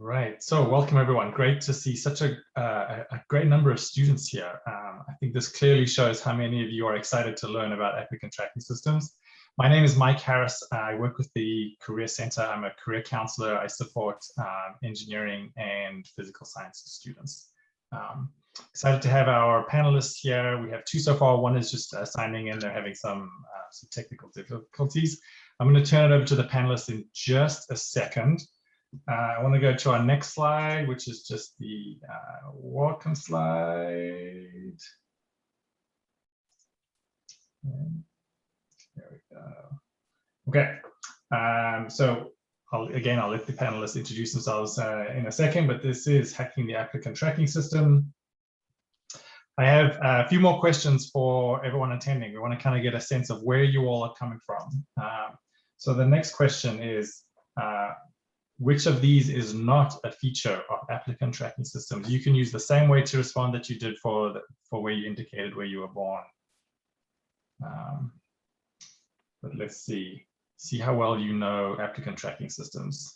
Right. So welcome, everyone. Great to see such a great number of students here. I think this clearly shows how many of you are excited to learn about applicant tracking systems. My name is Mike Harris. I work with the Career Center. I'm a career counselor. I support engineering and physical sciences students. Excited to have our panelists here. We have two so far. One is just signing in. They're having some technical difficulties. I'm going to turn it over to the panelists in just a second. I want to go to our next slide, which is just the welcome slide. There we go. Okay, so I'll let the panelists introduce themselves in a second, but this is Hacking the Applicant Tracking System. I have a few more questions for everyone attending. We want to kind of get a sense of where you all are coming from. So the next question is, which of these is not a feature of applicant tracking systems? You can use the same way to respond that you did for where you indicated where you were born. But let's see how well you know applicant tracking systems.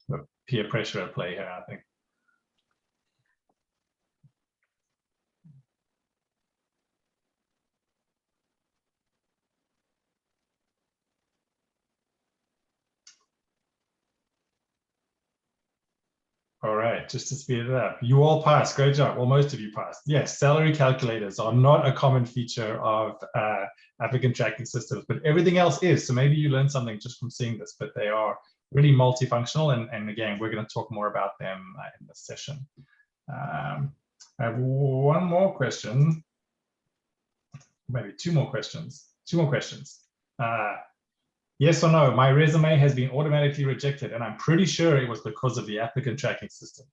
The peer pressure at play here, I think. All right, just to speed it up, you all passed. Great job. Well, most of you passed. Yes, salary calculators are not a common feature of applicant tracking systems, but everything else is. So maybe you learned something just from seeing this, but they are really multifunctional. And again, we're going to talk more about them in this session. I have one more question, maybe two more questions. Yes or no, my resume has been automatically rejected, and I'm pretty sure it was because of the applicant tracking system.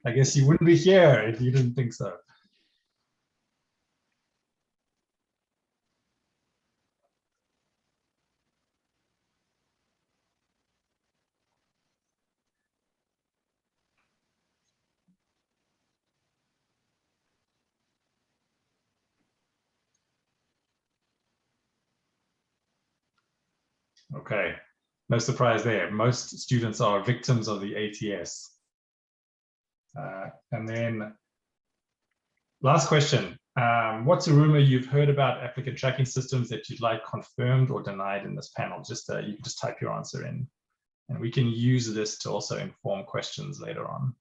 I guess you wouldn't be here if you didn't think so. Okay, no surprise there. Most students are victims of the ATS. And then last question. What's a rumor you've heard about applicant tracking systems that you'd like confirmed or denied in this panel? Just you can just type your answer in, and we can use this to also inform questions later on.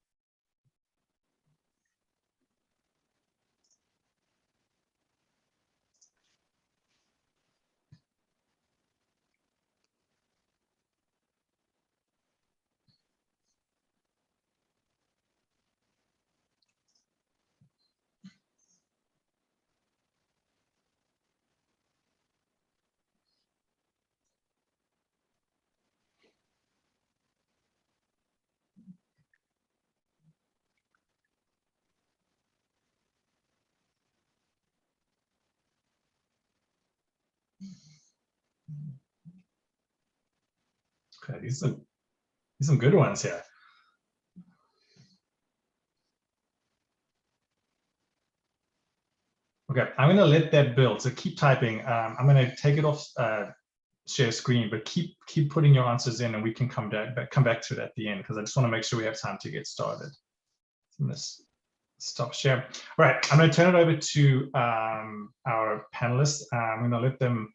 Okay, these are some good ones here. Okay, I'm going to let that build. So keep typing. I'm going to take it off share screen, but keep putting your answers in, and we can come back to it at the end, because I just want to make sure we have time to get started. I'm going to stop share. All right, I'm going to turn it over to our panelists. I'm going to let them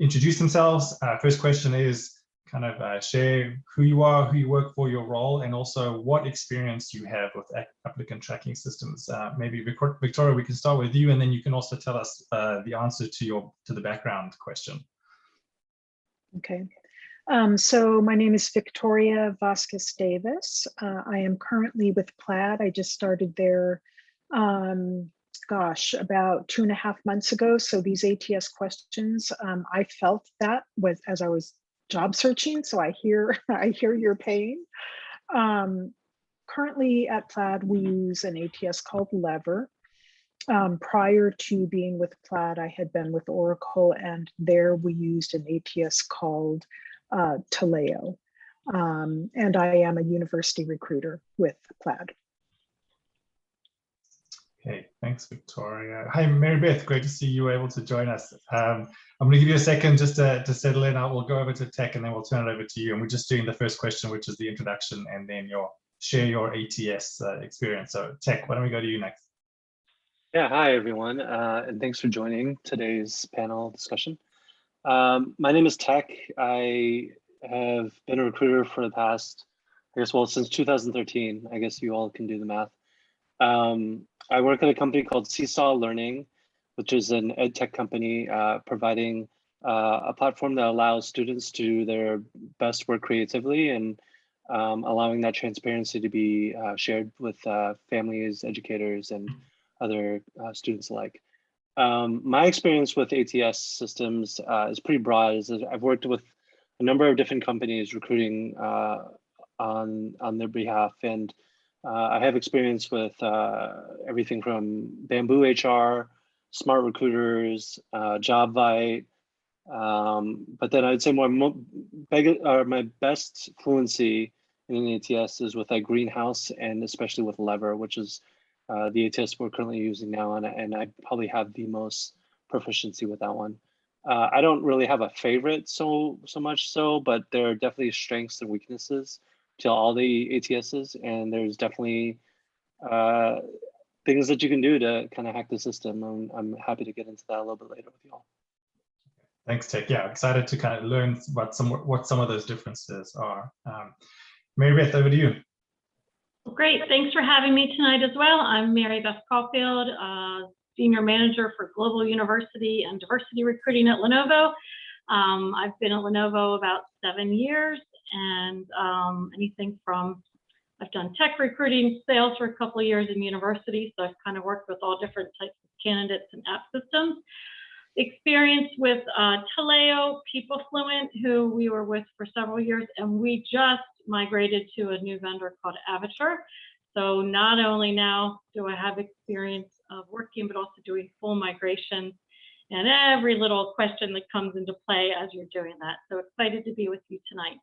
introduce themselves. First question is kind of share who you are, who you work for, your role, and also what experience you have with applicant tracking systems. Maybe Victoria, we can start with you, and then you can also tell us the answer to the background question. Okay. So my name is Victoria Vasquez-Davis. I am currently with Plaid. I just started there, gosh, about 2.5 months ago. So these ATS questions, I felt that as I was job searching. So I hear your pain. Currently at Plaid, we use an ATS called Lever. Prior to being with Plaid, I had been with Oracle, and there we used an ATS called Taleo. And I am a university recruiter with Plaid. Okay, thanks, Victoria. Hi, Marybeth, great to see you were able to join us. I'm going to give you a second just to settle in. We'll go over to Taek and then we'll turn it over to you. And we're just doing the first question, which is the introduction, and then share your ATS experience. So Taek, why don't we go to you next? Yeah, hi everyone, and thanks for joining today's panel discussion. My name is Taek. I have been a recruiter for the past, since 2013. I guess you all can do the math. I work at a company called Seesaw Learning, which is an ed tech company providing a platform that allows students to do their best work creatively and allowing that transparency to be shared with families, educators, and other students alike. My experience with ATS systems is pretty broad. I've worked with a number of different companies recruiting on their behalf, and I have experience with everything from Bamboo HR, Smart Recruiters, JobVite, but then I'd say my best fluency in an ATS is with Greenhouse, and especially with Lever, which is the ATS we're currently using now, and I probably have the most proficiency with that one. I don't really have a favorite so much so, but there are definitely strengths and weaknesses to all the ATSs, and there's definitely things that you can do to kind of hack the system. I'm happy to get into that a little bit later with you all. Thanks, Taek. Yeah, excited to kind of learn what some of those differences are. Marybeth, over to you. Great, thanks for having me tonight as well. I'm Marybeth Caulfield, Senior Manager for Global University and Diversity Recruiting at Lenovo. I've been at Lenovo about 7 years, and anything from, I've done tech recruiting, sales for a couple of years in university, so I've kind of worked with all different types of candidates and app systems. Experience with Taleo, PeopleFluent, who we were with for several years, and we just migrated to a new vendor called Avature. So not only now do I have experience of working, but also doing full migration and every little question that comes into play as you're doing that. So excited to be with you tonight.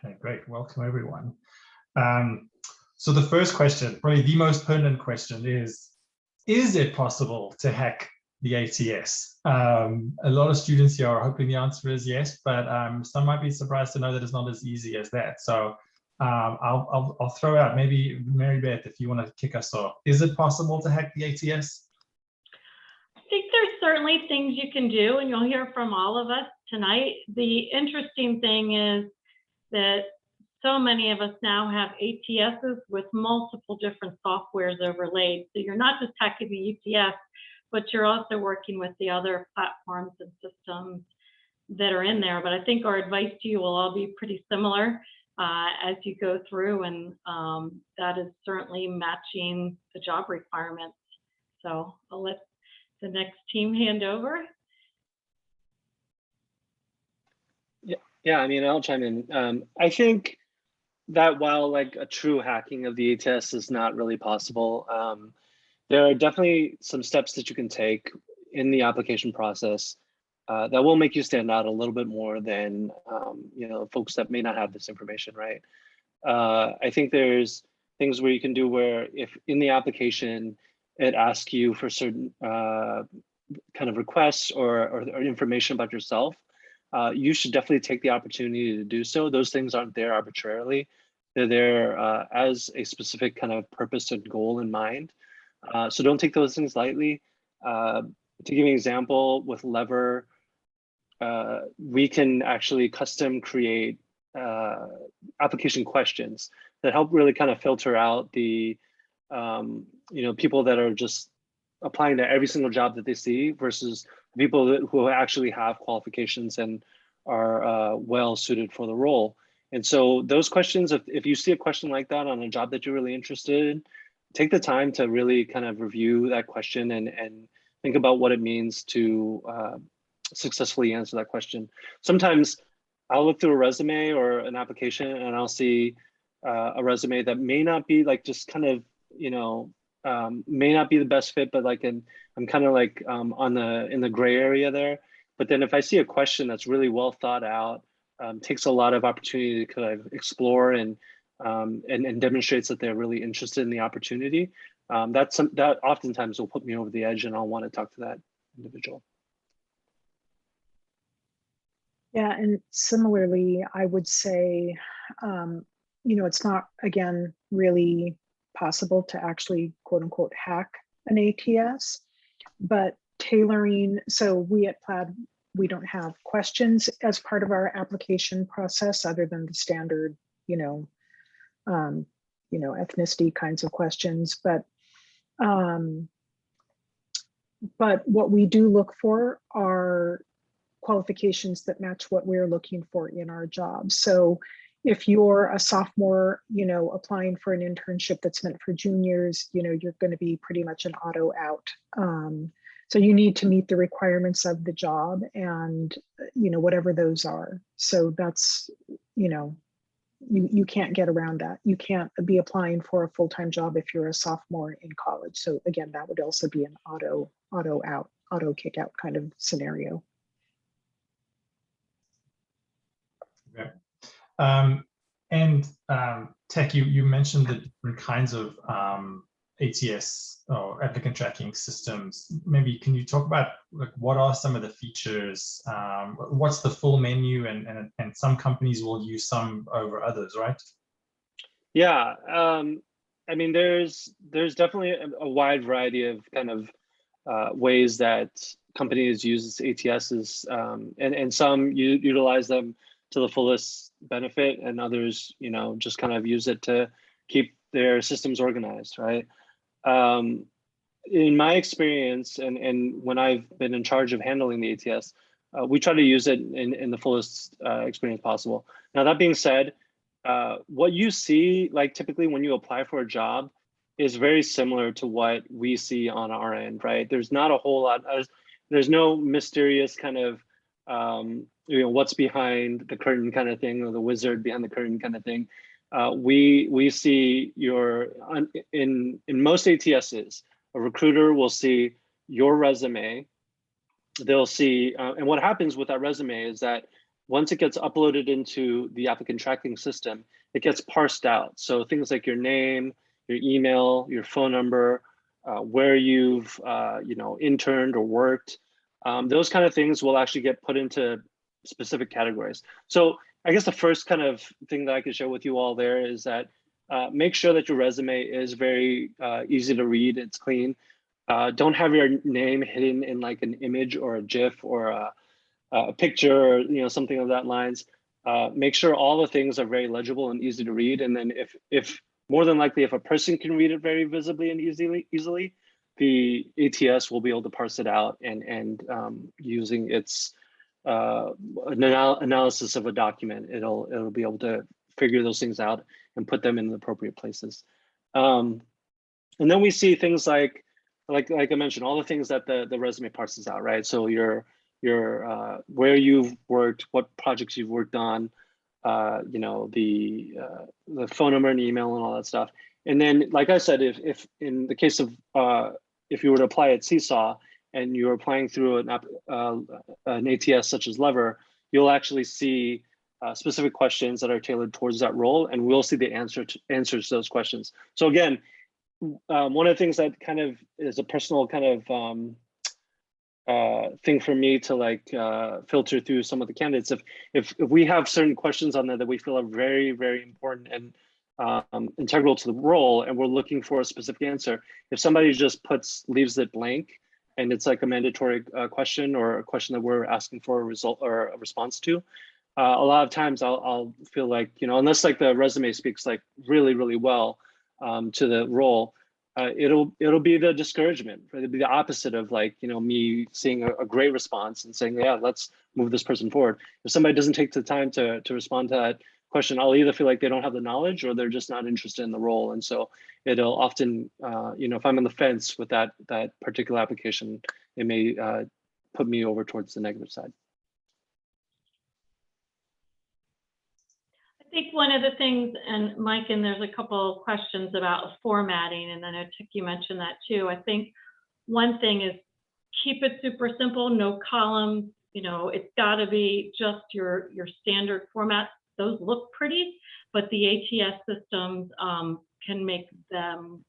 Okay, great. Welcome, everyone. So the first question, probably the most pertinent question is it possible to hack the ATS? A lot of students here are hoping the answer is yes, but some might be surprised to know that it's not as easy as that. So I'll throw out maybe Marybeth, if you want to kick us off. Is it possible to hack the ATS? I think there's certainly things you can do, and you'll hear from all of us tonight. The interesting thing is that so many of us now have ATSs with multiple different softwares overlaid. So you're not just hacking the ATS, but you're also working with the other platforms and systems that are in there. But I think our advice to you will all be pretty similar as you go through, and that is certainly matching the job requirements. So I'll let the next team hand over. Yeah, I mean, I'll chime in. I think that while like a true hacking of the ATS is not really possible, there are definitely some steps that you can take in the application process that will make you stand out a little bit more than folks that may not have this information, right? I think there's things where you can do where if in the application it asks you for certain kind of requests or information about yourself, you should definitely take the opportunity to do so. Those things aren't there arbitrarily. They're there as a specific kind of purpose and goal in mind. So don't take those things lightly. To give you an example, with Lever, we can actually custom create application questions that help really kind of filter out the people that are just applying to every single job that they see versus people who actually have qualifications and are well suited for the role. And so those questions, if you see a question like that on a job that you're really interested in, take the time to really kind of review that question and think about what it means to successfully answer that question. Sometimes I'll look through a resume or an application and I'll see a resume that may not be like just kind of, may not be the best fit, but like I'm kind of like in the gray area there. But then if I see a question that's really well thought out, takes a lot of opportunity to kind of explore and demonstrates that they're really interested in the opportunity, that oftentimes will put me over the edge, and I'll want to talk to that individual. Yeah, and similarly, I would say, you know, it's not, again, really possible to actually, quote unquote, hack an ATS, but tailoring, so we at Plaid, we don't have questions as part of our application process other than the standard, ethnicity kinds of questions. But what we do look for are qualifications that match what we're looking for in our jobs. So if you're a sophomore, applying for an internship that's meant for juniors, you're going to be pretty much an auto out. So you need to meet the requirements of the job and, whatever those are. So that's, you can't get around that. You can't be applying for a full-time job if you're a sophomore in college. So again, that would also be an auto out, auto kick out kind of scenario. Okay. Taek, you mentioned the different kinds of ATS or applicant tracking systems. Maybe can you talk about what are some of the features? What's the full menu? And some companies will use some over others, right? Yeah, I mean, there's definitely a wide variety of kind of ways that companies use ATSs, and some utilize them to the fullest benefit, and others, just kind of use it to keep their systems organized, right? In my experience, and when I've been in charge of handling the ATS, we try to use it in the fullest experience possible. Now, that being said, what you see, like typically when you apply for a job, is very similar to what we see on our end, right? There's not a whole lot, there's no mysterious kind of, what's behind the curtain kind of thing, or the wizard behind the curtain kind of thing. We see in most ATSs, a recruiter will see your resume. They'll see, and what happens with that resume is that once it gets uploaded into the applicant tracking system, it gets parsed out. So things like your name, your email, your phone number, where you've interned or worked, those kind of things will actually get put into specific categories. So I guess the first kind of thing that I could share with you all there is that make sure that your resume is very easy to read, it's clean. Don't have your name hidden in like an image or a GIF or a picture, or something of that lines. Make sure all the things are very legible and easy to read. And then if more than likely, if a person can read it very visibly and easily, the ATS will be able to parse it out and using its analysis of a document, it'll be able to figure those things out and put them in the appropriate places. And then we see things like I mentioned, all the things that the resume parses out, right? So your where you've worked, what projects you've worked on, the phone number and email and all that stuff. And then, like I said, if in the case of if you were to apply at Seesaw and you're applying through an ATS such as Lever, you'll actually see specific questions that are tailored towards that role, and we'll see the answers to those questions. So again, one of the things that kind of is a personal kind of thing for me to filter through some of the candidates, if we have certain questions on there that we feel are very, very important and integral to the role, and we're looking for a specific answer, if somebody just leaves it blank and it's like a mandatory question or a question that we're asking for a result or a response to, a lot of times I'll feel like, unless like the resume speaks like really, really well to the role, it'll be the discouragement. It'll be the opposite of like, me seeing a great response and saying, yeah, let's move this person forward. If somebody doesn't take the time to respond to that question, I'll either feel like they don't have the knowledge or they're just not interested in the role. And so it'll often, if I'm on the fence with that particular application, it may put me over towards the negative side. I think one of the things, and Mike, and there's a couple of questions about formatting, and I know Taek, you mentioned that too. I think one thing is keep it super simple, no columns. You know, it's got to be just your standard format. Those look pretty, but the ATS systems can make them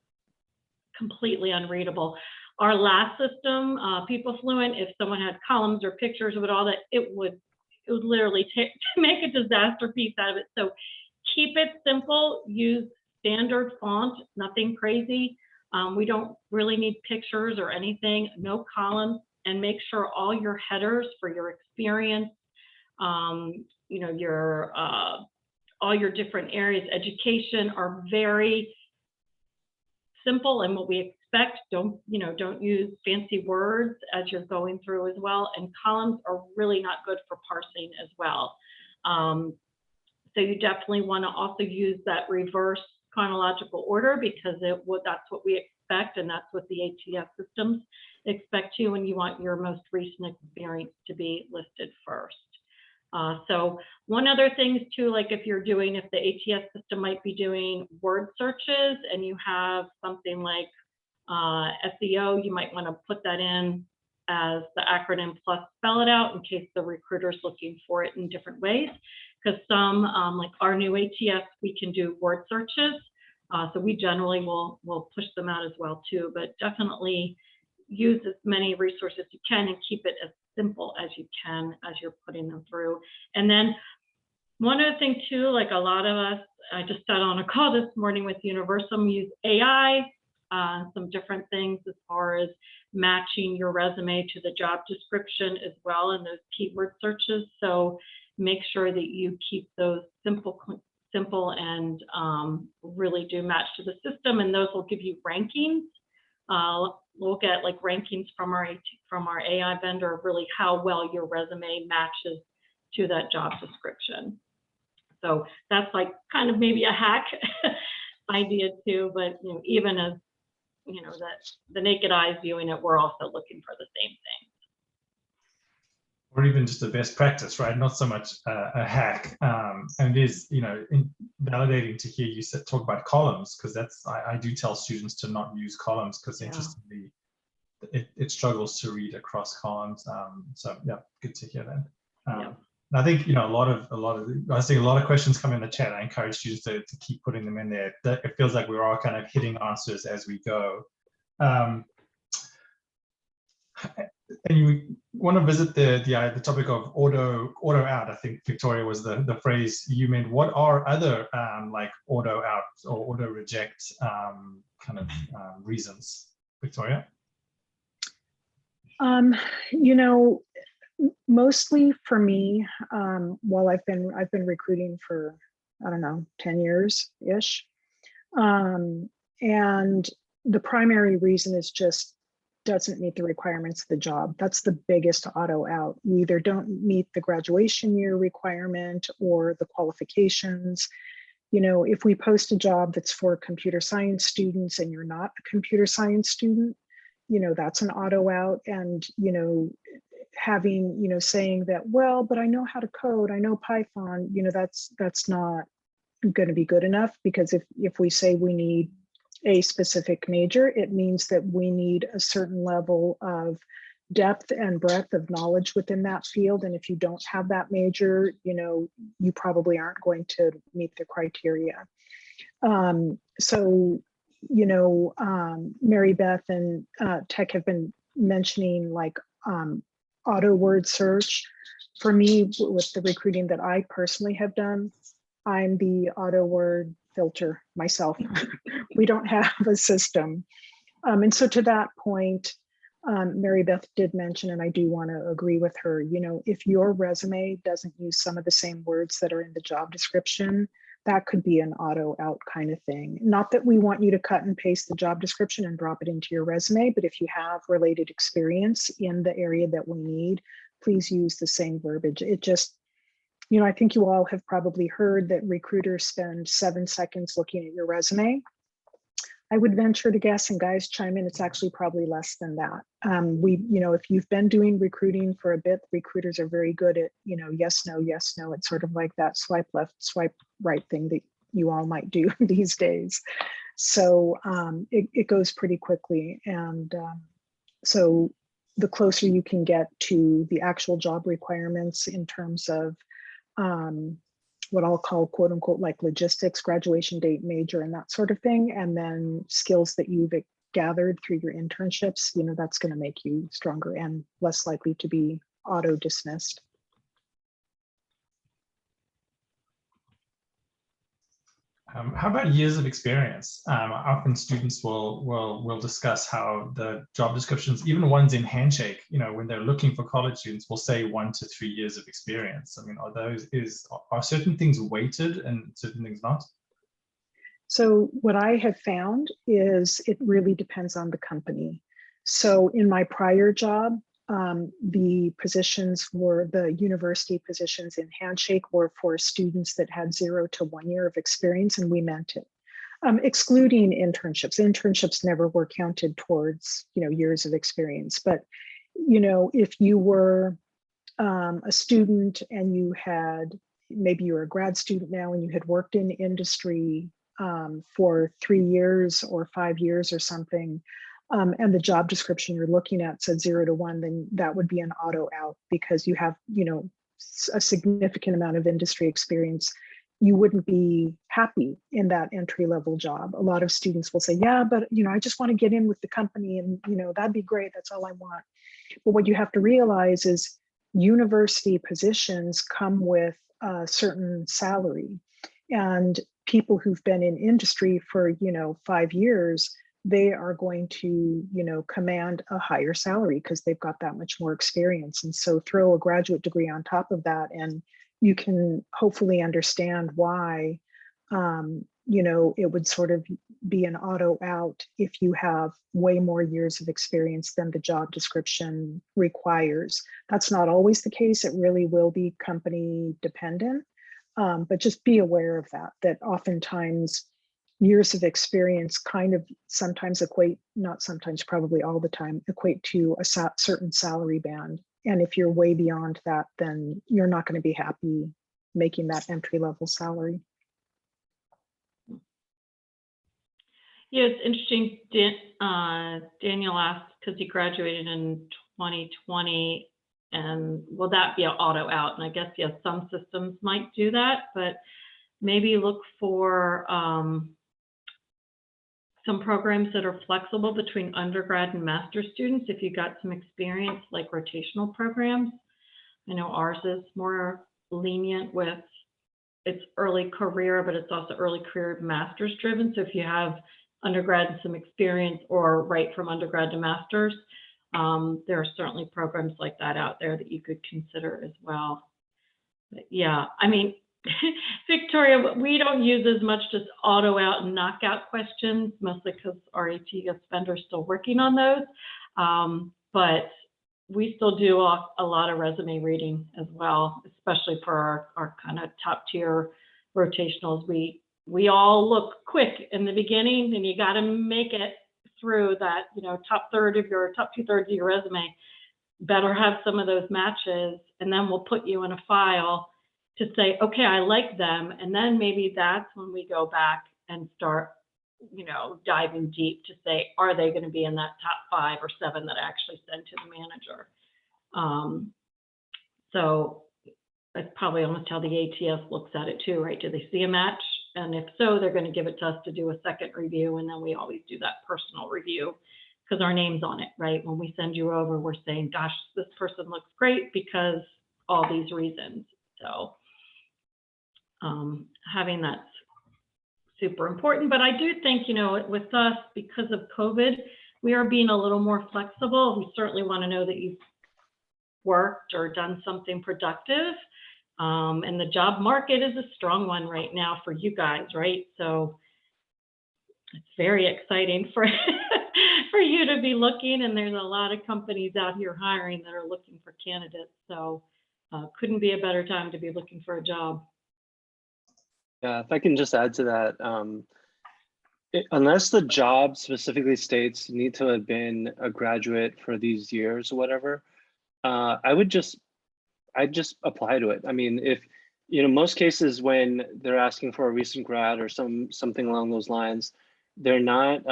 completely unreadable. Our last system, PeopleFluent, if someone had columns or pictures of it all, that it would literally make a disaster piece out of it. So keep it simple, use standard font, nothing crazy. We don't really need pictures or anything, no columns, and make sure all your headers for your experience, you know, your all your different areas, education, are very simple and what we expect. Don't use fancy words as you're going through as well. And columns are really not good for parsing as well. So you definitely want to also use that reverse chronological order, because that's what we expect, and that's what the ATS systems expect you when you want your most recent experience to be listed first. So one other thing too, like if the ATS system might be doing word searches and you have something like SEO, you might want to put that in as the acronym plus spell it out in case the recruiter's looking for it in different ways. Because some, like our new ATS, we can do word searches. So we generally will push them out as well too, but definitely use as many resources as you can and keep it as simple as you can as you're putting them through. And then one other thing too, like a lot of us, I just sat on a call this morning with Universum, use AI, some different things as far as matching your resume to the job description as well in those keyword searches. So make sure that you keep those simple and really do match to the system, and those will give you rankings. We'll get like rankings from our AI vendor of really how well your resume matches to that job description. So that's like kind of maybe a hack idea too, but you know, even as you know that the naked eye viewing it, we're also looking for the same thing. Or even just a best practice, right? Not so much a hack. And it is, you know, validating to hear you talk about columns, because that's, I do tell students to not use columns because interestingly, it struggles to read across columns. So yeah, good to hear that. And I think, you know, I see a lot of questions come in the chat. I encourage students to keep putting them in there. It feels like we're all kind of hitting answers as we go. And you want to visit the topic of auto out. I think Victoria was the phrase you meant. What are other like auto out or auto reject kind of reasons, Victoria? You know, mostly for me, while I've been recruiting for, I don't know, 10 years ish, and the primary reason is just doesn't meet the requirements of the job. That's the biggest auto out. You either don't meet the graduation year requirement or the qualifications. You know, if we post a job that's for computer science students and you're not a computer science student, you know, that's an auto out. And, you know, having, you know, saying that, well, but I know how to code, I know Python, you know, that's not going to be good enough, because if we say we need a specific major, it means that we need a certain level of depth and breadth of knowledge within that field. And if you don't have that major, you know, you probably aren't going to meet the criteria. So, you know, Marybeth and Taek have been mentioning like auto word search. For me, with the recruiting that I personally have done, I'm the auto word filter myself. We don't have a system. And so to that point, Marybeth did mention, and I do want to agree with her, you know, if your resume doesn't use some of the same words that are in the job description, that could be an auto out kind of thing. Not that we want you to cut and paste the job description and drop it into your resume, but if you have related experience in the area that we need, please use the same verbiage. It just, you know, I think you all have probably heard that recruiters spend 7 seconds looking at your resume. I would venture to guess, and guys chime in, it's actually probably less than that. If you've been doing recruiting for a bit, recruiters are very good at, yes, no, yes, no. It's sort of like that swipe left, swipe right thing that you all might do these days. So it goes pretty quickly. And so the closer you can get to the actual job requirements in terms of what I'll call quote unquote like logistics, graduation date, major, and that sort of thing, and then skills that you've gathered through your internships, that's going to make you stronger and less likely to be auto dismissed. How about years of experience? Often students will discuss how the job descriptions, even ones in Handshake, when they're looking for college students, will say 1 to 3 years of experience. I mean, are certain things weighted and certain things not? So what I have found is it really depends on the company. So in my prior job, the positions were the university positions in Handshake were for students that had 0 to 1 year of experience, and we meant it. Excluding internships. Internships never were counted towards, years of experience. But, if you were a student and maybe you're a grad student now and you had worked in industry for 3 years or 5 years or something, and the job description you're looking at said 0 to 1, then that would be an auto out because you have, a significant amount of industry experience. You wouldn't be happy in that entry level job. A lot of students will say, yeah, but, I just want to get in with the company and, that'd be great. That's all I want. But what you have to realize is university positions come with a certain salary, and people who've been in industry for, 5 years, they are going to, command a higher salary because they've got that much more experience. And so throw a graduate degree on top of that, and you can hopefully understand why, it would sort of be an auto out if you have way more years of experience than the job description requires. That's not always the case. It really will be company dependent, but just be aware of that oftentimes years of experience kind of sometimes equate, not sometimes, probably all the time, equate to a certain salary band. And if you're way beyond that, then you're not going to be happy making that entry level salary. Yeah, it's interesting. Daniel asked, because he graduated in 2020, and will that be an auto out? And I guess, yes, some systems might do that, but maybe look for some programs that are flexible between undergrad and master's students. If you got some experience, like rotational programs, I know ours is more lenient with it's early career, but it's also early career master's driven. So if you have undergrad and some experience, or right from undergrad to master's, there are certainly programs like that out there that you could consider as well. But yeah, I mean, Victoria, we don't use as much just auto out and knockout questions, mostly because our ATS vendor is still working on those. But we still do a lot of resume reading as well, especially for our kind of top tier rotationals. We all look quick in the beginning, and you got to make it through that, top 2/3 of your resume. Better have some of those matches, and then we'll put you in a file to say, okay, I like them. And then maybe that's when we go back and start, diving deep to say, are they going to be in that top 5 or 7 that I actually send to the manager? So that's probably almost how the ATS looks at it too, right? Do they see a match? And if so, they're going to give it to us to do a second review. And then we always do that personal review because our name's on it, right? When we send you over, we're saying, gosh, this person looks great because all these reasons. So having that's super important. But I do think, with us, because of COVID, we are being a little more flexible. We certainly want to know that you've worked or done something productive. And the job market is a strong one right now for you guys, right? So it's very exciting for for you to be looking, and there's a lot of companies out here hiring that are looking for candidates. So couldn't be a better time to be looking for a job. Yeah, if I can just add to that, Unless the job specifically states you need to have been a graduate for these years or whatever, I'd just apply to it. I mean, if most cases when they're asking for a recent grad or something along those lines, they're not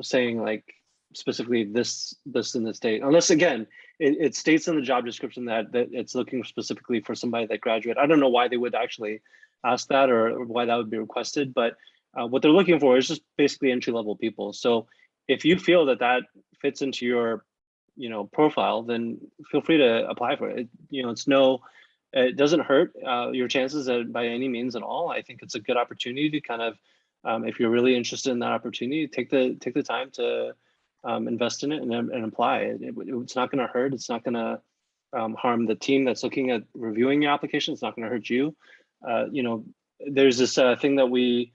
saying like specifically this in this date, unless again it states in the job description that it's looking specifically for somebody that graduated. I don't know why they would actually ask that or why that would be requested, but what they're looking for is just basically entry-level people. So if you feel that fits into your profile, then feel free to apply for it. It doesn't hurt your chances by any means at all. I think it's a good opportunity to kind of, if you're really interested in that opportunity, take the time to invest in it and apply. It's not going to hurt. It's not going to harm the team that's looking at reviewing your application. It's not going to hurt you. There's this thing that we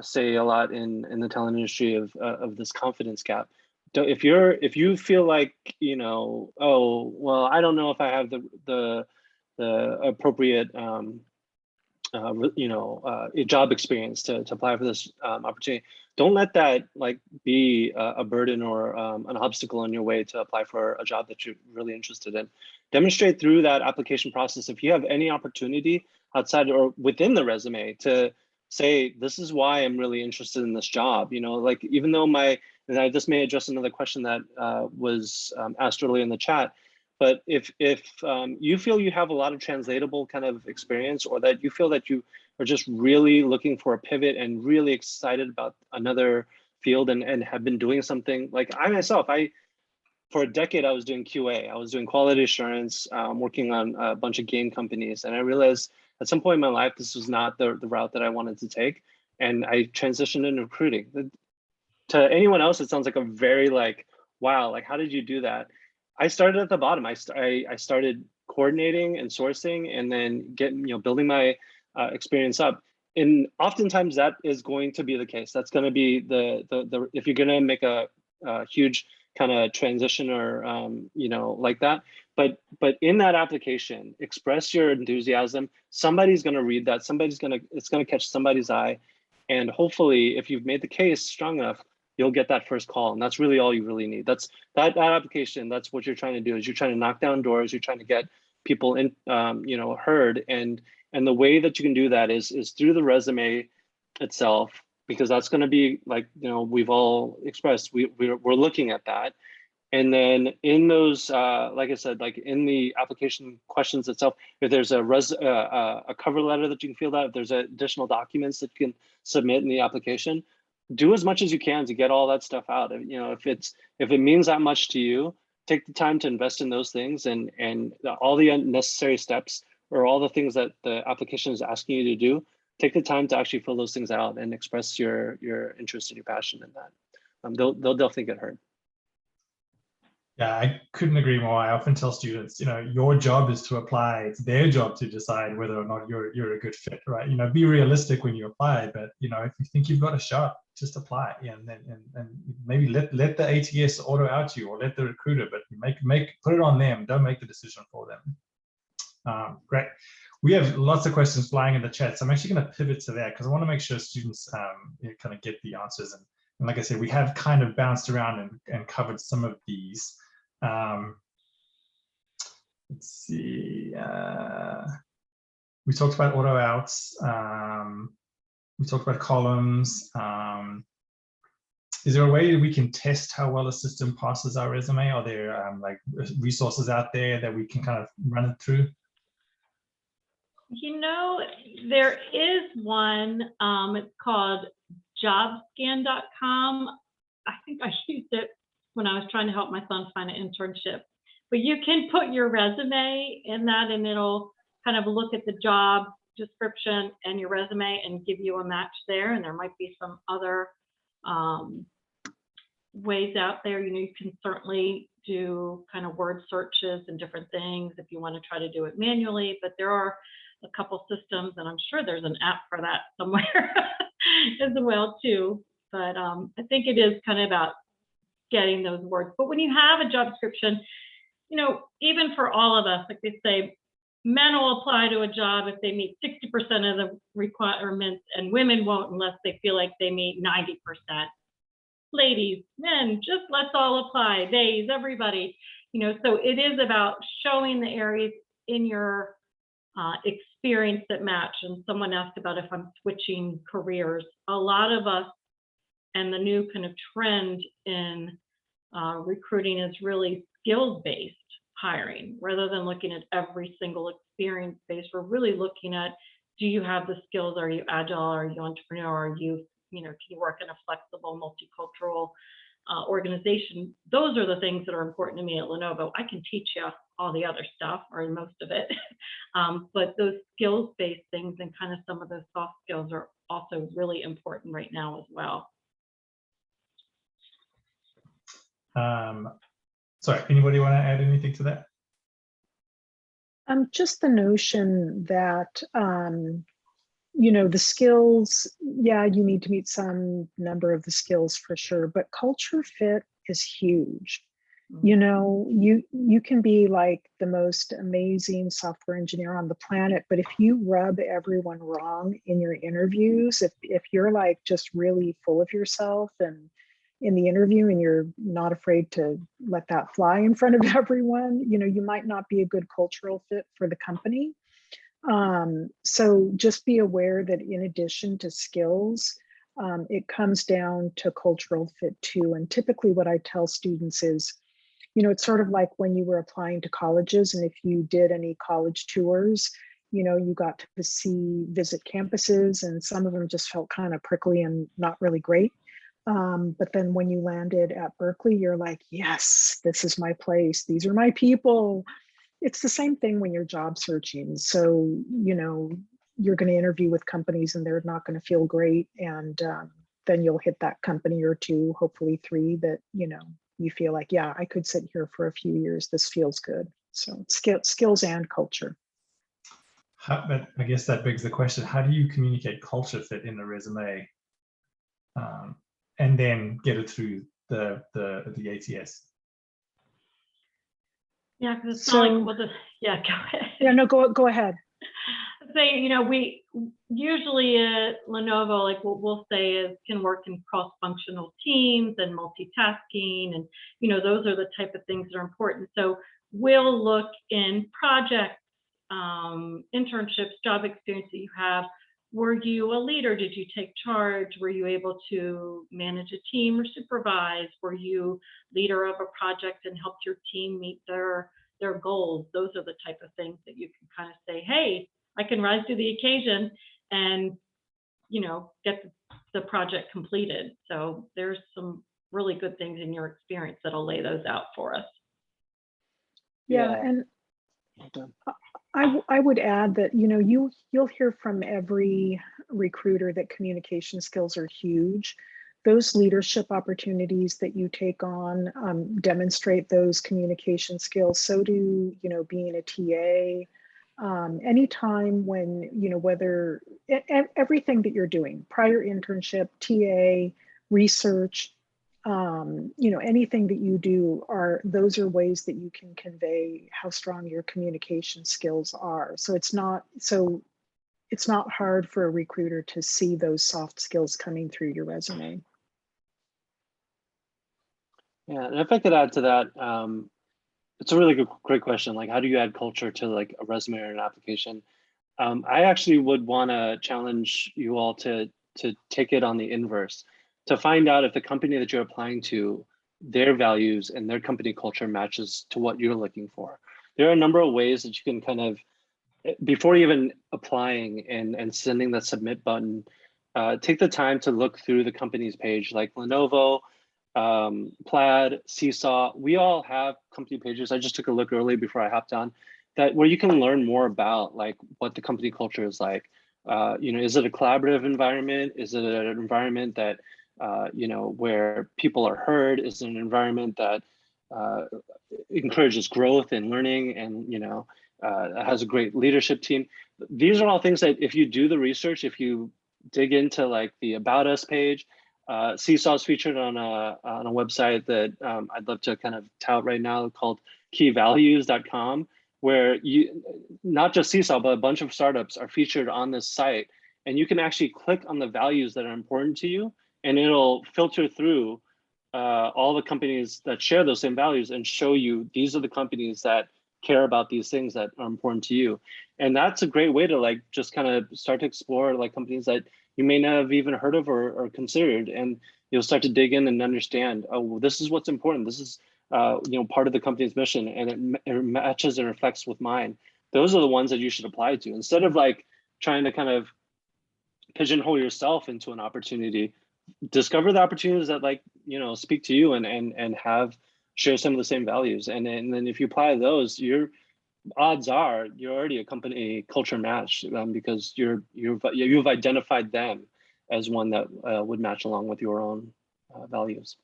say a lot in the talent industry of this confidence gap. If you feel like oh well, I don't know if I have the appropriate job experience to apply for this opportunity, don't let that like be a burden or an obstacle in your way to apply for a job that you're really interested in. Demonstrate through that application process. If you have any opportunity outside or within the resume to say, this is why I'm really interested in this job, like even though and I just may address another question that was asked earlier in the chat, but if you feel you have a lot of translatable kind of experience, or that you feel that you are just really looking for a pivot and really excited about another field and have been doing something, like I myself, for a decade, I was doing QA. I was doing quality assurance, working on a bunch of game companies. And I realized at some point in my life, this was not the route that I wanted to take. And I transitioned into recruiting. To anyone else, it sounds like a very like, wow, like how did you do that? I started at the bottom. I started coordinating and sourcing and then building my experience up. And oftentimes that is going to be the case. That's going to be the if you're going to make a huge kind of transition or like that, but in that application, express your enthusiasm. Somebody's going to read that. It's going to catch somebody's eye, and hopefully, if you've made the case strong enough, you'll get that first call, and that's really all you really need. That's that application. That's what you're trying to do. Is you're trying to knock down doors. You're trying to get people in, heard, and the way that you can do that is through the resume itself, because that's going to be like, we've all expressed, we're looking at that. And then in those, like I said, like in the application questions itself, if there's a cover letter that you can fill out, if there's additional documents that you can submit in the application, do as much as you can to get all that stuff out. If it means that much to you, take the time to invest in those things, and all the unnecessary steps or all the things that the application is asking you to do, take the time to actually fill those things out and express your interest and your passion in that. They'll definitely get heard. Yeah, I couldn't agree more. I often tell students, your job is to apply. It's their job to decide whether or not you're a good fit, right? Be realistic when you apply, but if you think you've got a shot, just apply, and maybe let the ATS auto out you, or let the recruiter, but put it on them. Don't make the decision for them. Great. We have lots of questions flying in the chat, so I'm actually going to pivot to that because I want to make sure students kind of get the answers. And like I said, we have kind of bounced around and covered some of these. Let's see. We talked about auto outs. We talked about columns. Is there a way that we can test how well a system passes our resume? Are there like resources out there that we can kind of run it through? There is one. It's called jobscan.com. I think I used it when I was trying to help my son find an internship. But you can put your resume in that, and it'll kind of look at the job description and your resume and give you a match there. And there might be some other ways out there. You can certainly do kind of word searches and different things if you want to try to do it manually. But there are a couple systems, and I'm sure there's an app for that somewhere as well too. But I think it is kind of about getting those words. But when you have a job description, even for all of us, like they say, men will apply to a job if they meet 60% of the requirements, and women won't unless they feel like they meet 90%. Ladies, men, just let's all apply, theys, everybody. So it is about showing the areas in your experience that match. And someone asked about if I'm switching careers. A lot of us, and the new kind of trend in recruiting is really skills-based hiring, rather than looking at every single experience base. We're really looking at, do you have the skills? Are you agile? Are you entrepreneur? Are you, can you work in a flexible, multicultural organization? Those are the things that are important to me at Lenovo. I can teach you all the other stuff, or most of it, but those skills-based things and kind of some of those soft skills are also really important right now as well. Sorry, anybody want to add anything to that? Just the notion that, the skills, yeah, you need to meet some number of the skills for sure, but culture fit is huge. You can be like the most amazing software engineer on the planet, but if you rub everyone wrong in your interviews, if you're like just really full of yourself and in the interview and you're not afraid to let that fly in front of everyone, you might not be a good cultural fit for the company. So just be aware that in addition to skills, it comes down to cultural fit too. And typically what I tell students is, it's sort of like when you were applying to colleges, and if you did any college tours, you got to visit campuses, and some of them just felt kind of prickly and not really great. But then when you landed at Berkeley, you're like, yes, this is my place. These are my people. It's the same thing when you're job searching. So, you're going to interview with companies and they're not going to feel great. And then you'll hit that company or two, hopefully 3 that, you feel like, yeah, I could sit here for a few years. This feels good. So skills and culture. But I guess that begs the question, how do you communicate culture fit in the resume and then get it through the ATS? Yeah, because it's not like, yeah, go ahead. Yeah, no, go ahead. Say, we usually at Lenovo, like what we'll say is can work in cross-functional teams and multitasking, and those are the type of things that are important. So we'll look in projects, internships, job experience that you have. Were you a leader? Did you take charge? Were you able to manage a team or supervise? Were you leader of a project and helped your team meet their goals? Those are the type of things that you can kind of say, hey, I can rise to the occasion and, get the project completed. So there's some really good things in your experience that'll lay those out for us. Yeah. And I would add that, you'll hear from every recruiter that communication skills are huge. Those leadership opportunities that you take on demonstrate those communication skills. So do, being a TA, anytime when, whether everything that you're doing, prior internship, TA, research, anything that you do those are ways that you can convey how strong your communication skills are. So it's not hard for a recruiter to see those soft skills coming through your resume. Yeah, and if I could add to that, it's a really great question. Like, how do you add culture to like a resume or an application? I actually would want to challenge you all to take it on the inverse, to find out if the company that you're applying to, their values and their company culture matches to what you're looking for. There are a number of ways that you can kind of, before even applying and sending the submit button, take the time to look through the company's page, like Lenovo, Plaid, Seesaw. We all have company pages. I just took a look early before I hopped on, where you can learn more about like what the company culture is like. Is it a collaborative environment? Is it an environment that where people are heard? Is it an environment that encourages growth and learning, and has a great leadership team? These are all things that if you do the research, if you dig into like the About Us page, Seesaw is featured on a website that I'd love to kind of tout right now called keyvalues.com. where you, not just Seesaw, but a bunch of startups are featured on this site, and you can actually click on the values that are important to you, and it'll filter through all the companies that share those same values and show you these are the companies that care about these things that are important to you. And that's a great way to like just kind of start to explore like companies that you may not have even heard of or considered, and you'll start to dig in and understand, oh, well, this is what's important. This is part of the company's mission, and it matches and reflects with mine. Those are the ones that you should apply to, instead of like trying to kind of pigeonhole yourself into an opportunity. Discover the opportunities that like speak to you and have share some of the same values, and then if you apply those, your odds are you're already a company culture match, because you've identified them as one that would match along with your own values.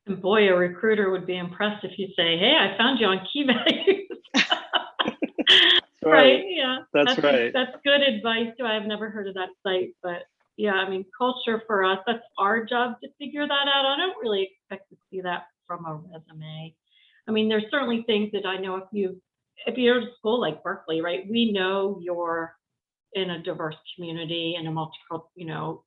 And boy, a recruiter would be impressed if you say, "Hey, I found you on key values." Right? Yeah, that's right. That's good advice too. I've never heard of that site, but yeah, I mean, culture for us, that's our job to figure that out. I don't really expect to see that from a resume. I mean, there's certainly things that I know if you're at a school like Berkeley, right? We know you're in a diverse community and a multicultural,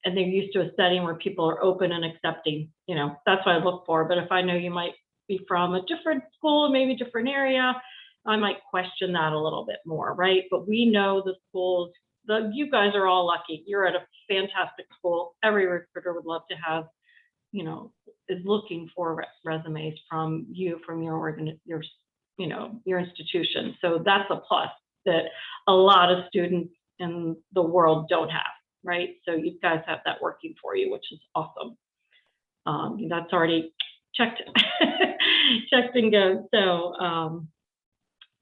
and they're used to a setting where people are open and accepting, that's what I look for. But if I know you might be from a different school, maybe different area, I might question that a little bit more, right? But we know the schools, you guys are all lucky. You're at a fantastic school. Every recruiter would love to have, is looking for resumes from you, from your institution. So that's a plus that a lot of students in the world don't have, right? So you guys have that working for you, which is awesome. That's already checked, checked and go. So,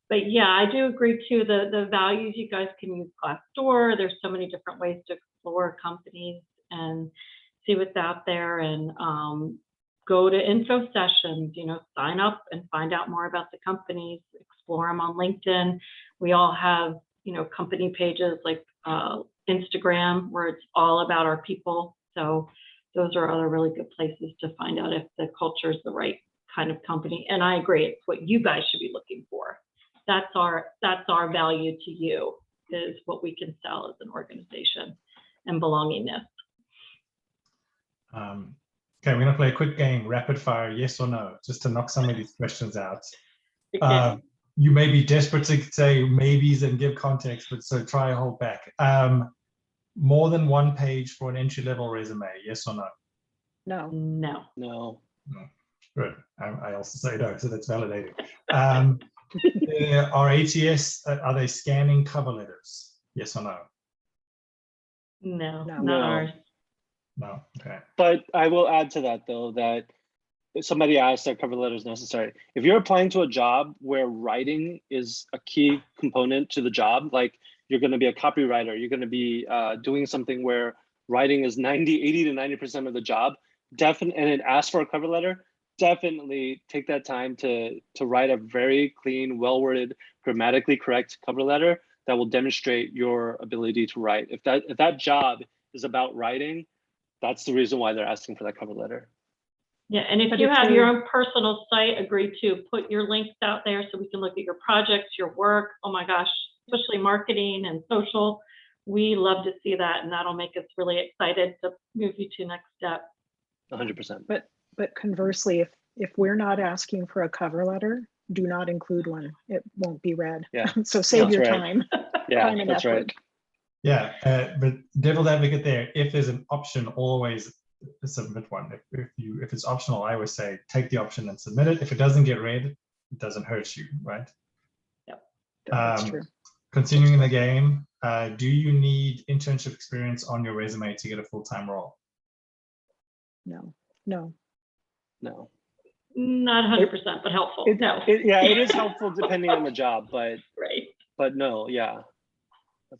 but yeah, I do agree too. The values, you guys can use Glassdoor. There's so many different ways to explore companies and see what's out there, and go to info sessions, sign up and find out more about the companies, explore them on LinkedIn. We all have, company pages like Instagram, where it's all about our people. So those are other really good places to find out if the culture is the right kind of company. And I agree, it's what you guys should be looking for. That's our value to you, is what we can sell as an organization, and belongingness. Okay, we're going to play a quick game, rapid fire, yes or no, just to knock some of these questions out. You may be desperate to say maybes and give context, but so try hold back. More than one page for an entry-level resume, yes or no? No. No. No. Good. I also say no, so that's validated. Are ATS, are they scanning cover letters? Yes or no? No, No. not ours. No, okay. But I will add to that though, that if somebody asked that cover letter is necessary. If you're applying to a job where writing is a key component to the job, like you're going to be a copywriter, you're going to be doing something where writing is 80 to 90% of the job, and it asks for a cover letter, definitely take that time to write a very clean, well-worded, grammatically correct cover letter that will demonstrate your ability to write. If that job is about writing, that's the reason why they're asking for that cover letter. Yeah, and if you have your own personal site, agree to put your links out there so we can look at your projects, your work. Oh my gosh, especially marketing and social. We love to see that, and that'll make us really excited to move you to next step. 100%. But conversely, if we're not asking for a cover letter, do not include one. It won't be read. Yeah. So save your time. Yeah, time and that's effort. right. Yeah, but devil's advocate there, if there's an option, always submit one. If it's optional, I always say take the option and submit it. If it doesn't get read, it doesn't hurt you, right? Yep. That's true. Continuing the game, do you need internship experience on your resume to get a full-time role? No. No. Not 100%, but helpful. No. It is helpful depending on the job, but right. But no, yeah.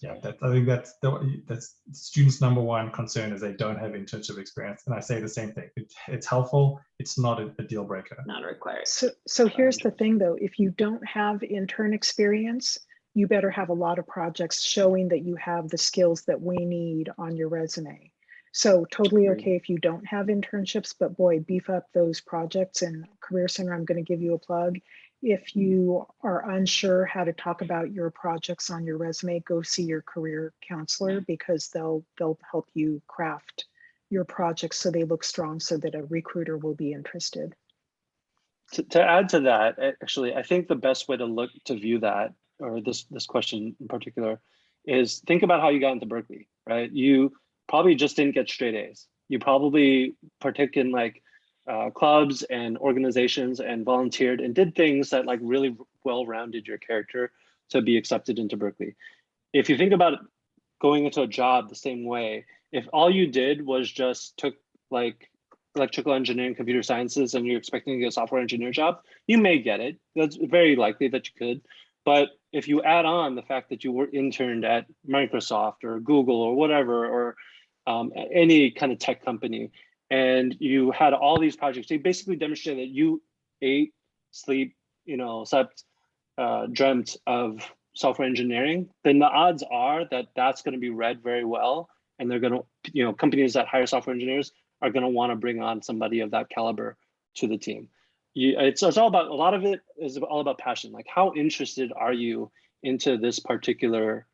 Yeah, I think that's students' number one concern, is they don't have internship experience, and I say the same thing. It's helpful. It's not a deal breaker. Not required. So here's the thing, though. If you don't have intern experience, you better have a lot of projects showing that you have the skills that we need on your resume. So totally okay if you don't have internships, but boy, beef up those projects. And Career Center, I'm going to give you a plug. If you are unsure how to talk about your projects on your resume, go see your career counselor, because they'll help you craft your projects so they look strong so that a recruiter will be interested. To add to that, actually, I think the best way to view that, or this question in particular, is think about how you got into Berkeley, right? You probably just didn't get straight A's. You probably partook in like clubs and organizations and volunteered and did things that like really well-rounded your character to be accepted into Berkeley. If you think about going into a job the same way, if all you did was just took like electrical engineering, computer sciences, and you're expecting to get a software engineer job, you may get it. That's very likely that you could. But if you add on the fact that you were interned at Microsoft or Google or whatever, or any kind of tech company, and you had all these projects, you basically demonstrated that you ate, sleep, slept, dreamt of software engineering, then the odds are that that's going to be read very well, and they're going to, companies that hire software engineers are going to want to bring on somebody of that caliber to the team. It's all about, a lot of it is all about passion. Like, how interested are you into this particular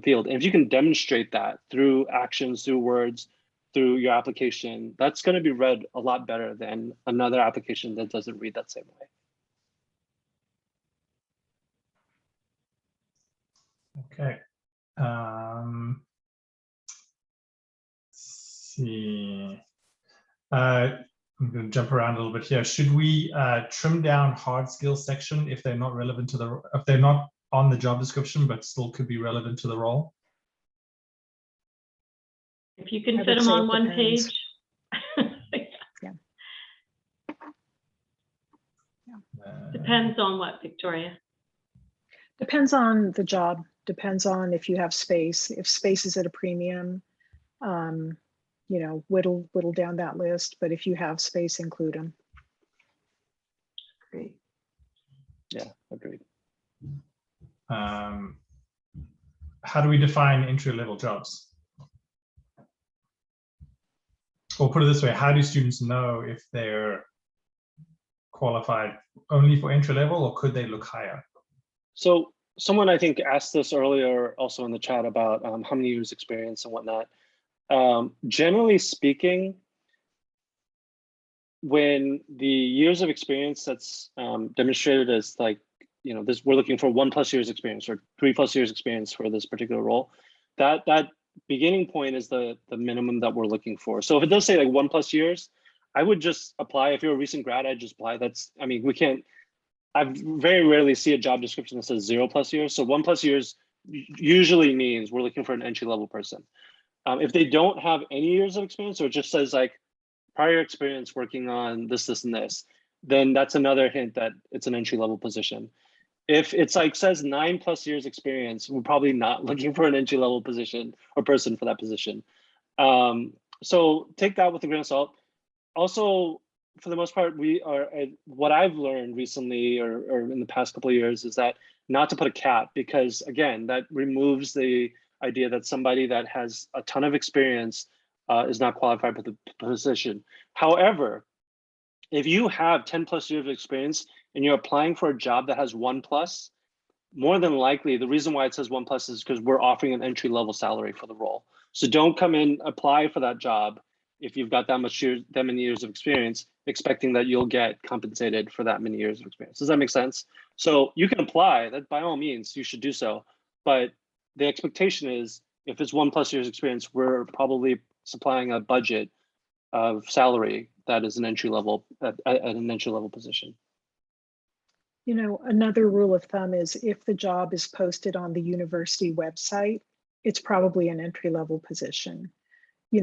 field? And if you can demonstrate that through actions, through words, through your application, that's going to be read a lot better than another application that doesn't read that same way. Okay. Let's see. I'm going to jump around a little bit here. Should we trim down hard skills section if they're not relevant to if they're not on the job description, but still could be relevant to the role? If you can fit them on one page. Depends on what, Victoria? Depends on the job. Depends on if you have space. If space is at a premium, whittle down that list. But if you have space, include them. Great. Yeah, agreed. How do we define entry-level jobs? Or put it this way, how do students know if they're qualified only for entry level, or could they look higher? So someone, I think, asked this earlier also in the chat about how many years experience and whatnot. Generally speaking, when the years of experience that's demonstrated as like, we're looking for 1+ years experience or 3+ years experience for this particular role, that beginning point is the minimum that we're looking for. So if it does say like 1+ years, I would just apply. If you're a recent grad, I'd just apply. I very rarely see a job description that says 0+ years. So 1+ years usually means we're looking for an entry-level person. If they don't have any years of experience, or it just says like prior experience working on this, this, and this, then that's another hint that it's an entry-level position. If it's like says 9+ years experience, we're probably not looking for an entry-level position or person for that position. So take that with a grain of salt. Also, for the most part, what I've learned recently or in the past couple of years is that not to put a cap, because again, that removes the idea that somebody that has a ton of experience is not qualified for the position. However, if you have 10+ years of experience and you're applying for a job that has 1+, more than likely, the reason why it says 1+ is because we're offering an entry-level salary for the role. So don't come in, apply for that job if you've got that many years of experience, expecting that you'll get compensated for that many years of experience. Does that make sense? So you can apply, that by all means, you should do so. But the expectation is if it's 1+ years experience, we're probably supplying a budget of salary that is an entry-level at an entry-level position. Another rule of thumb is if the job is posted on the university website, it's probably an entry-level position. We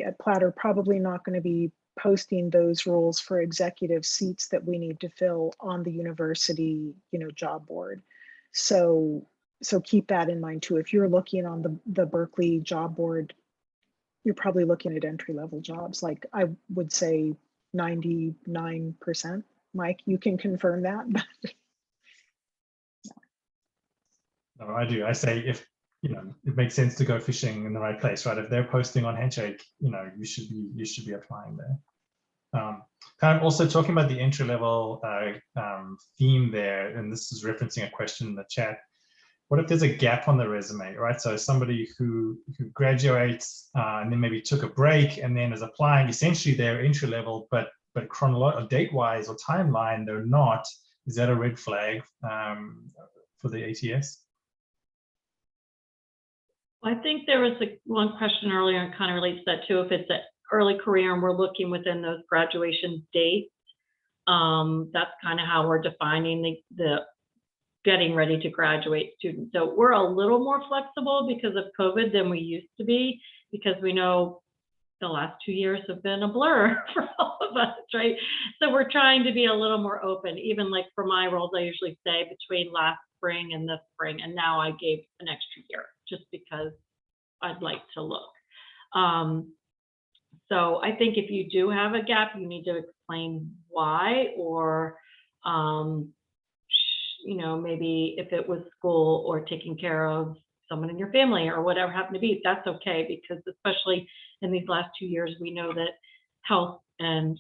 at Plaid are probably not going to be posting those roles for executive seats that we need to fill on the university, job board. So keep that in mind too. If you're looking on the Berkeley job board, you're probably looking at entry-level jobs. Like I would say 99%. Mike, you can confirm that. No, I do. I say if it makes sense to go fishing in the right place, right? If they're posting on Handshake, you should be applying there. Kind of also talking about the entry-level theme there, and this is referencing a question in the chat. What if there's a gap on the resume, right? So somebody who graduates and then maybe took a break and then is applying, essentially they're entry-level, but chronological, date-wise or timeline, they're not. Is that a red flag for the ATS? I think there was one question earlier and kind of relates to that too. If it's an early career and we're looking within those graduation dates, that's kind of how we're defining the getting ready to graduate students. So we're a little more flexible because of COVID than we used to be, because we know the last 2 years have been a blur for all of us, right? So we're trying to be a little more open. Even like for my roles, I usually say between last spring and this spring, and now I gave an extra year just because I'd like to look. So I think if you do have a gap, you need to explain why, or you know, maybe if it was school or taking care of someone in your family or whatever happened to be, that's okay, because especially in these last 2 years, we know that health and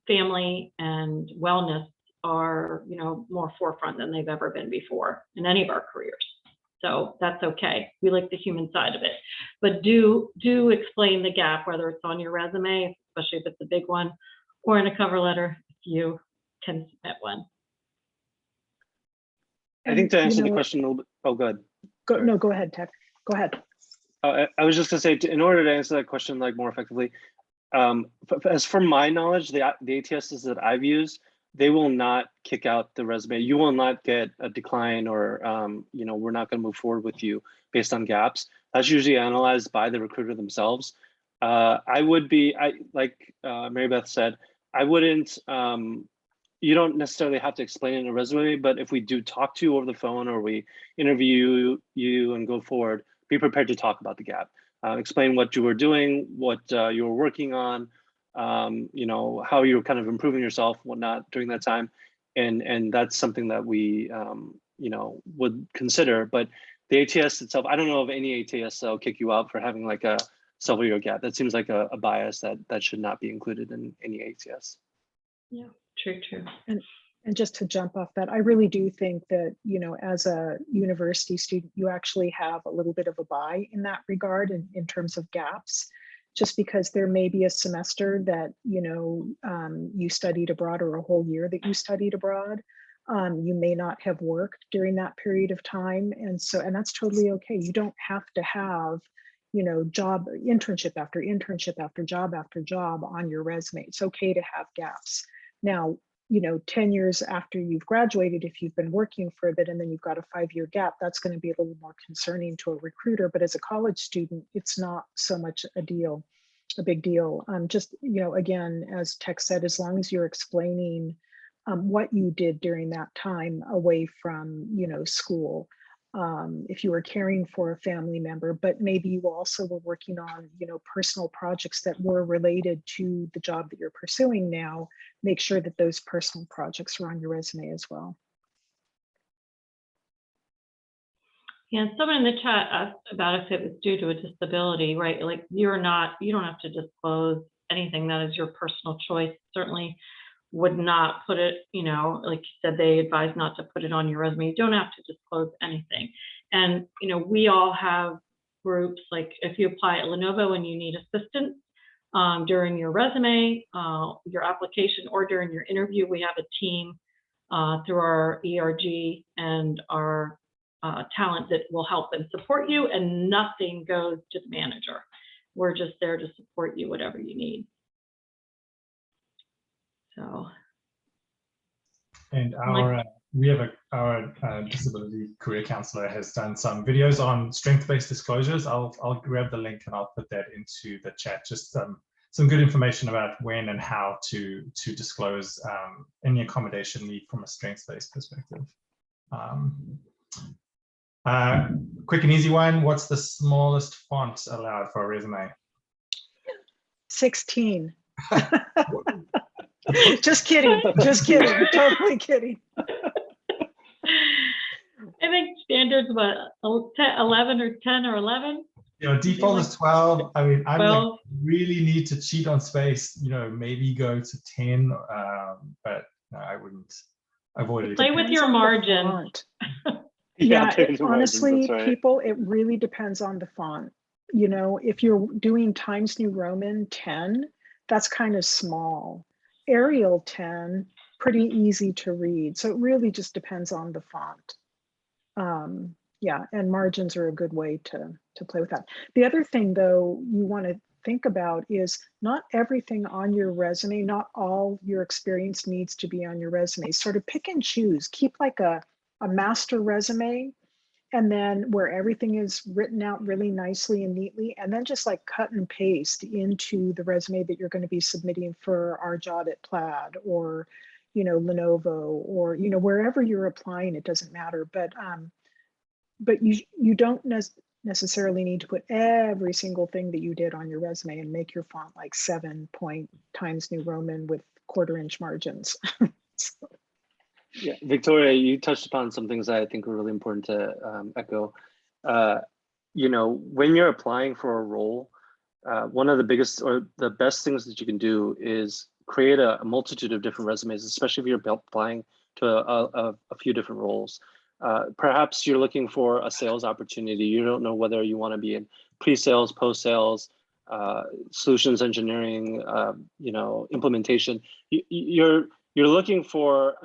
family and wellness are, you know, more forefront than they've ever been before in any of our careers. So that's okay. We like the human side of it, but do explain the gap, whether it's on your resume, especially if it's a big one, or in a cover letter, if you can submit one. I think to answer the question a little bit, oh, good. No, go ahead, Taek. Go ahead. I was just gonna say, in order to answer that question like more effectively, as from my knowledge, the ATSs that I've used, they will not kick out the resume. You will not get a decline, or you know, we're not gonna move forward with you based on gaps. That's usually analyzed by the recruiter themselves. I would be, like Marybeth said, I wouldn't, you don't necessarily have to explain it in a resume, but if we do talk to you over the phone or we interview you and go forward, be prepared to talk about the gap. Explain what you were doing, what you were working on, you know, how you were kind of improving yourself, whatnot during that time. And that's something that we, you know, would consider. But the ATS itself, I don't know of any ATS that'll kick you out for having like a several year gap. That seems like a bias that should not be included in any ATS. Yeah. True. And just to jump off that, I really do think that, you know, as a university student, you actually have a little bit of a buy in that regard in terms of gaps, just because there may be a semester that, you know, you studied abroad, or a whole year that you studied abroad. You may not have worked during that period of time. And that's totally okay. You don't have to have, you know, internship after internship after job on your resume. It's okay to have gaps. Now, you know, 10 years after you've graduated, if you've been working for a bit and then you've got a 5-year gap, that's going to be a little more concerning to a recruiter. But as a college student, it's not so much a big deal. Just, you know, again, as Taek said, as long as you're explaining what you did during that time away from, you know, school, if you were caring for a family member, but maybe you also were working on, you know, personal projects that were related to the job that you're pursuing now, make sure that those personal projects are on your resume as well. Yeah, someone in the chat asked about if it was due to a disability, right? Like you don't have to disclose anything. That is your personal choice. Certainly would not put it, you know, like you said, they advise not to put it on your resume. You don't have to disclose anything. And, you know, we all have groups, like if you apply at Lenovo and you need assistance during your resume, your application, or during your interview, we have a team through our ERG and our talent that will help and support you, and nothing goes to the manager. We're just there to support you, whatever you need. So, and we have our disability career counselor has done some videos on strength-based disclosures. I'll grab the link and I'll put that into the chat. Just some good information about when and how to disclose any accommodation need from a strengths-based perspective. Quick and easy one. What's the smallest font allowed for a resume? 16. Just kidding. Totally kidding. I think standards, what, 11 or 10 or 11? default is 12. I mean, I'm like 12. really need to cheat on space, maybe go to 10, but no, I wouldn't avoid it. Play with your margin. Yeah, honestly, right. people, it really depends on the font. If you're doing Times New Roman 10, that's kind of small. Arial 10, pretty easy to read. So it really just depends on the font. Yeah, and margins are a good way to play with that. The other thing, though, you want to think about is not everything on your resume, not all your experience needs to be on your resume. Sort of pick and choose. Keep like a master resume, and then where everything is written out really nicely and neatly, and then just like cut and paste into the resume that you're going to be submitting for our job at Plaid or, Lenovo, or, wherever you're applying, it doesn't matter. But you don't necessarily need to put every single thing that you did on your resume and make your font like 7-point Times New Roman with 1/4-inch margins. So. Yeah, Victoria, you touched upon some things that I think are really important to echo. When you're applying for a role, one of the biggest or the best things that you can do is create a multitude of different resumes, especially if you're applying to a few different roles. Perhaps you're looking for a sales opportunity. You don't know whether you want to be in pre-sales, post-sales, solutions engineering, implementation. You're looking for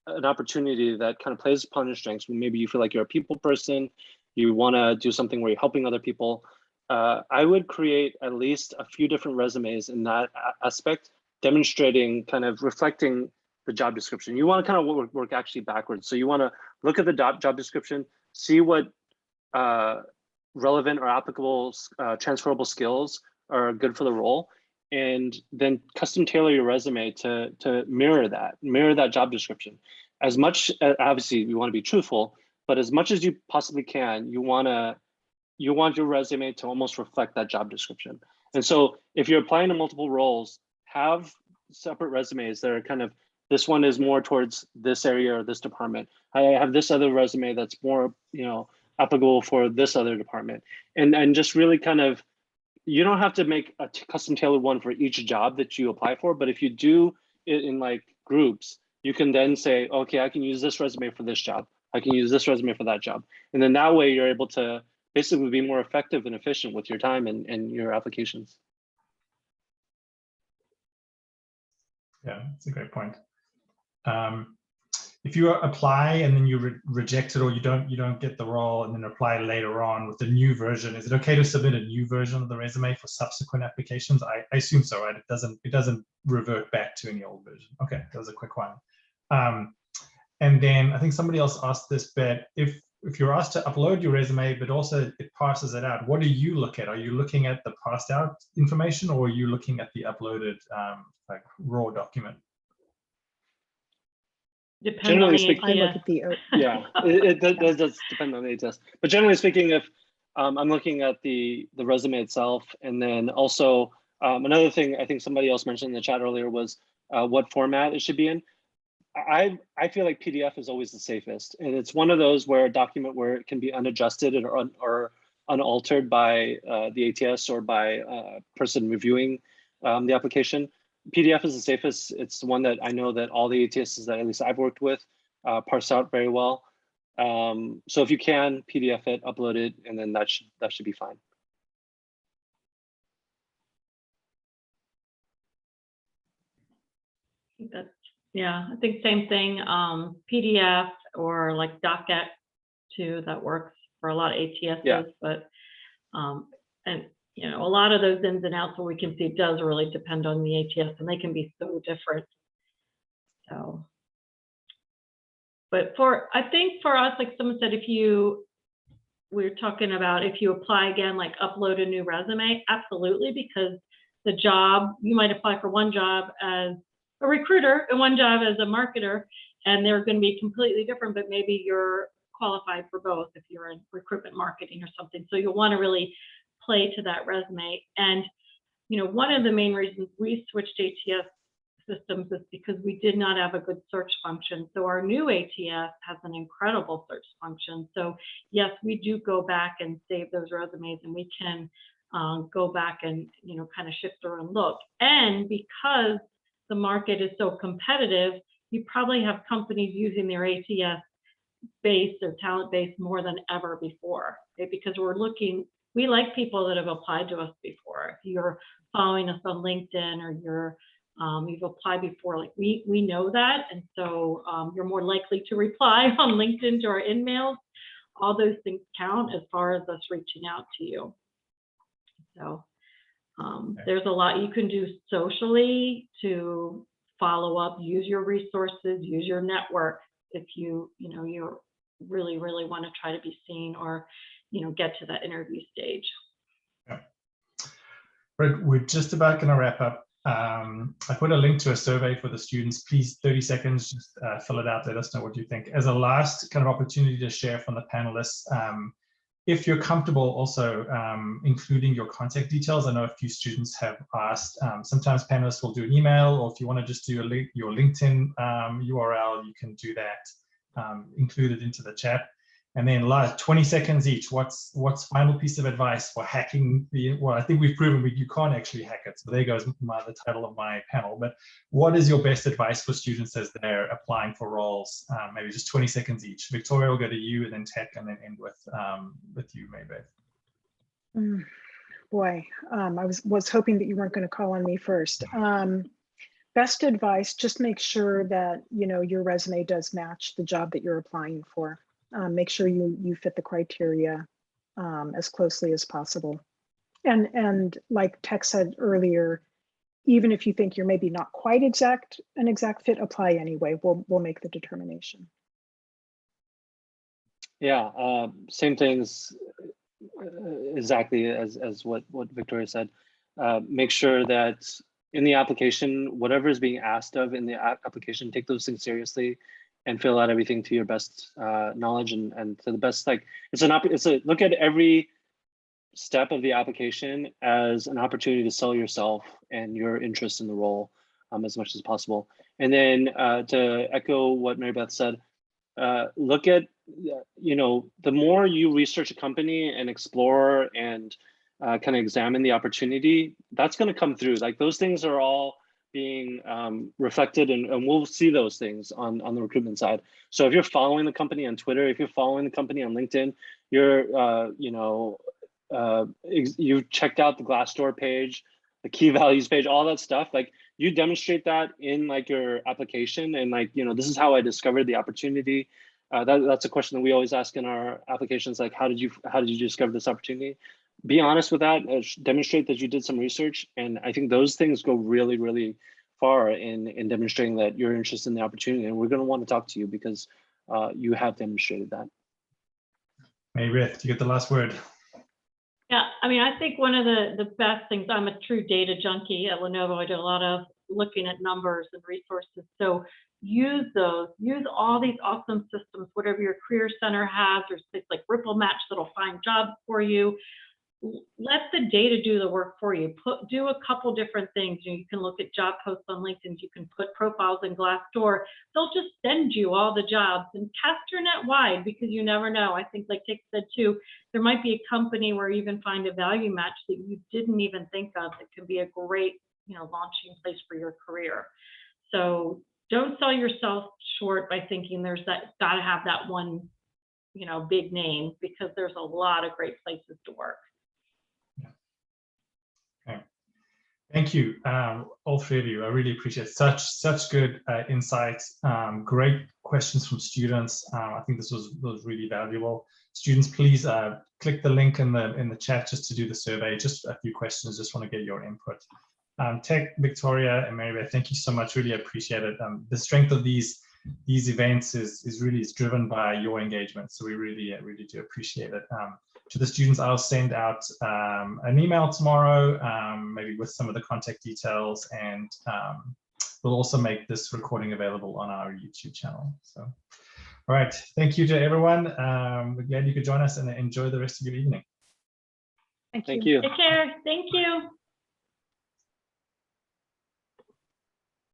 an opportunity that kind of plays upon your strengths. Maybe you feel like you're a people person, you want to do something where you're helping other people. I would create at least a few different resumes in that aspect, demonstrating, kind of reflecting the job description. You want to kind of work actually backwards. So you want to look at the job description, see what relevant or applicable transferable skills are good for the role, and then custom tailor your resume to mirror that job description. As much, obviously you want to be truthful, but as much as you possibly can, you want your resume to almost reflect that job description. And so if you're applying to multiple roles, have separate resumes that are kind of, this one is more towards this area or this department. I have this other resume that's more, applicable for this other department. And just really kind of, you don't have to make a custom tailored one for each job that you apply for, but if you do it in like groups, you can then say, okay, I can use this resume for this job. I can use this resume for that job. And then that way you're able to basically be more effective and efficient with your time and your applications. Yeah, that's a great point. If you apply and then you reject it, or you don't get the role and then apply later on with the new version, is it okay to submit a new version of the resume for subsequent applications? I assume so, right? It doesn't revert back to any old version. Okay, that was a quick one. And then I think somebody else asked this, but if you're asked to upload your resume, but also it parses it out, what do you look at? Are you looking at the parsed out information, or are you looking at the uploaded like raw document? Depends on the ATS. I look at the yeah, it does depend on the ATS. But generally speaking, if I'm looking at the resume itself, and then also another thing I think somebody else mentioned in the chat earlier was what format it should be in. I feel like PDF is always the safest, and it's one of those where a document where it can be unadjusted or unaltered by the ATS or by a person reviewing the application. PDF is the safest. It's the one that I know that all the ATSs that at least I've worked with parse out very well. So if you can PDF it, upload it, and then that should be fine. Yeah, I think same thing. PDF or like DocX too, that works for a lot of ATSs. Yeah. But and a lot of those ins and outs that we can see does really depend on the ATS, and they can be so different. So, but I think for us, like someone said, we're talking about if you apply again, like upload a new resume, absolutely, because the job, you might apply for one job as a recruiter and one job as a marketer, and they're going to be completely different, but maybe you're qualified for both if you're in recruitment marketing or something. So you'll want to really play to that resume. And one of the main reasons we switched ATS systems is because we did not have a good search function. So our new ATS has an incredible search function. So yes, we do go back and save those resumes, and we can go back and, you know, kind of shift through and look. And because the market is so competitive, you probably have companies using their ATS base or talent base more than ever before, right? Because we're looking, we like people that have applied to us before. If you're following us on LinkedIn or you've applied before, like we know that, and so you're more likely to reply on LinkedIn to our emails. All those things count as far as us reaching out to you. So there's a lot you can do socially to follow up, use your resources, use your network if you really want to try to be seen or, you know, get to that interview stage. Yeah. Right, we're just about going to wrap up. I put a link to a survey for the students. Please, 30 seconds, just fill it out. Let us know what you think. As a last kind of opportunity to share from the panelists, if you're comfortable also including your contact details. I know a few students have asked, sometimes panelists will do an email, or if you want to just do your LinkedIn URL, you can do that, include it into the chat. And then last 20 seconds each, what's final piece of advice for hacking well, I think we've proven you can't actually hack it. So there goes the title of my panel. But what is your best advice for students as they're applying for roles? Maybe just 20 seconds each. Victoria will go to you, and then Taek, and then end with you, Marybeth. Boy, I was hoping that you weren't going to call on me first. Best advice, just make sure that, you know, your resume does match the job that you're applying for. Make sure you fit the criteria as closely as possible. And like Taek said earlier, even if you think you're maybe not quite an exact fit, apply anyway. We'll make the determination. Yeah, same things exactly as what Victoria said. Make sure that in the application, whatever is being asked of in the application, take those things seriously and fill out everything to your best knowledge and to the best, like, look at every step of the application as an opportunity to sell yourself and your interest in the role as much as possible. And then to echo what Marybeth said, look at, you know, the more you research a company and explore and kind of examine the opportunity, that's going to come through. Like, those things are all being reflected, and we'll see those things on the recruitment side. So if you're following the company on Twitter, if you're following the company on LinkedIn, you're you've checked out the Glassdoor page, the key values page, all that stuff. Like, you demonstrate that in like your application, and like, you know, this is how I discovered the opportunity. That's a question that we always ask in our applications, like, how did you discover this opportunity? Be honest with that, demonstrate that you did some research. And I think those things go really, really far in demonstrating that you're interested in the opportunity. And we're going to want to talk to you because you have demonstrated that. Marybeth, you get the last word. Yeah, I mean, I think one of the best things, I'm a true data junkie at Lenovo. I do a lot of looking at numbers and resources. So use those, use all these awesome systems, whatever your career center has, or things like Ripple Match that'll find jobs for you. Let the data do the work for you. Do a couple different things. You can look at job posts on LinkedIn. You can put profiles in Glassdoor. They'll just send you all the jobs, and cast your net wide, because you never know. I think, like Taek said too, there might be a company where you even find a value match that you didn't even think of. It can be a great, you know, launching place for your career. So don't sell yourself short by thinking there's got to have that one, you know, big name, because there's a lot of great places to work. Thank you, all three of you. I really appreciate such good insights. Great questions from students. I think this was really valuable. Students, please click the link in the chat just to do the survey. Just a few questions. Just want to get your input. Taek, Victoria, and Marybeth, thank you so much. Really appreciate it. The strength of these events is really driven by your engagement. So we really do appreciate it. To the students, I'll send out an email tomorrow, maybe with some of the contact details, and we'll also make this recording available on our YouTube channel. So, all right, thank you to everyone. We're glad you could join us, and enjoy the rest of your evening. Thank you. Take care. Thank you.